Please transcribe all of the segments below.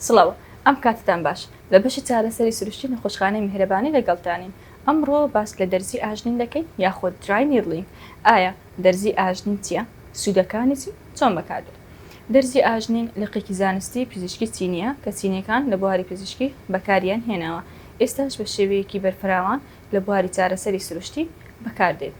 سڵاو ئەم کاتتان باش لە بەشی چارەسەری سروشتی نەخۆشخانەی میهرەبانی لەگەڵتانین. ئەمڕۆ باس لە دەرزی ئاژنین دەکەین یاخۆ درای نیرلینگ. ئایا دەرزی ئاژنین چییە؟ سوودەکانی چی؟ چۆن بەکاردێت؟ دەرزی ئاژنین لقێکی زانستی پزیشکی چینیە کە چینیەکان لە بواری پزیشکی بەکاریان هێناوە. ئێستاش بە شێوەیەکی بەرفراوان لە بواری چارەسەری سروشتی بەکاردێت.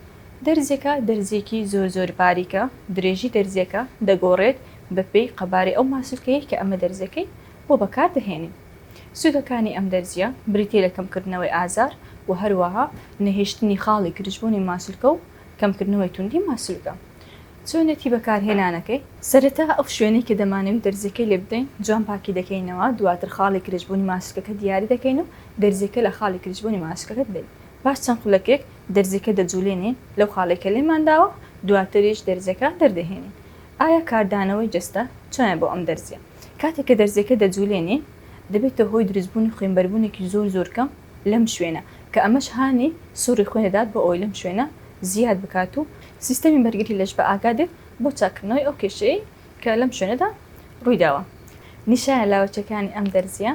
دەرزێکە دەرزێکی زۆر باریکە، درێژی دەرزێکە دەگۆڕێت بەپێی قەبارەی ئەو ماسوولکەیە کە ئەمە دەرزەکەی بۆ بەکار دەهێنین. سوودەکانی ئەم دەرزیە بریتیە لە کەمکردنەوەی ئازار و هەروەها نەهێشتنی خاڵی گرژبوونی ماسوولکە و کەمکردنەوەی توندی ماسوولکە. چۆنێتی بەکارهێنانەکەی سەرەتا ئەو شوێنەی کە دەمانەوێت دەرزەکەی لێ بدەین جوان پاکی دەکەینەوە، دواتر خاڵی گرژبوونی ماسوولکەکە دیاری دەکەین و دەرزەکە لە خاڵی گرژبوونی ماسوولکەکە دەین. باش چەند خولەکێک دەرزەکە دەجوولێنین لەو خاڵێکە لێمانداوە، دواتریش دەرزەکە دەردەهێنین. ئایا کاردانەوەی جەستە چۆنە بۆ ئەم دەرزیە؟ کاتێک کە دەرزەکە دەجوولێنین دەبێتە هۆی دروستبوونی خوێنبەربوونێکی زۆر کەم لەم شوێنە کە ئەمەش هانی سوڕی خوێنەدات بۆ ئەوی لەم شوێنە زیاد بکات و سیستەمی بەرگری لەش بە ئاگادێت بۆ چاکردنەوەی ئەو کێشەیە کە لەم شوێنەدا ڕوویداوە. نیشانە لاوەچەکانی ئەم دەرزیە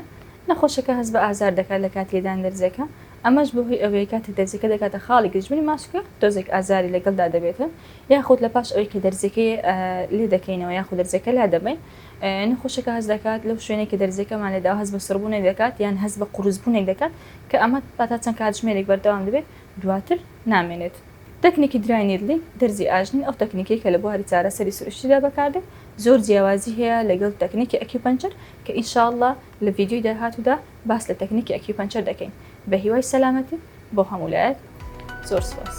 نەخۆشەکە هەست بە ئازار دەکات لە کات لێدان دەرزەکە، ئەمەش بەهۆی ئەوەیە کاتە دەرزەکە دەکاتە خاڵی گرژبوونی ماسوولکە تۆزێک ئازاری لەگەڵدا دەبێتن، یاخود لە پاش ئەوەی کە دەرزەکەی لێ دەکەینەوە یاخود دەرزەکە لا دەبین نەخۆشەکە هەست دەکات لەو شوێنێک کە دەرزەکەمان لێداوە هەست بە سڕبوونێک دەکات یان هەست بە قوروزبوونێک دەکات کە ئەمە تا چەند کاتژمێرێک بەردەوام دەبێت دواتر نامێنێت. تەکنیکی درای نیرلینگ دەرزی ئاژنین ئەو تەکنیکەی کە لە بواری چارەسەری سروشتیدا بەکاردێت زۆر جیاوازی هەیە لەگەڵ تەکنیکی ئەکیوپەنچەر کە ئینشاءالله لە ڤیدیۆی داهاتوودا باس لە تەکنیکی ئەکیوپەنچەر دەکەین. بە هیوای سەلامەتی بۆ هەموو لایەک زۆر سوپاس.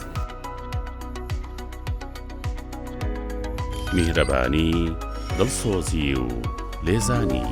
میهرەبانی دڵسۆزی و لێزانی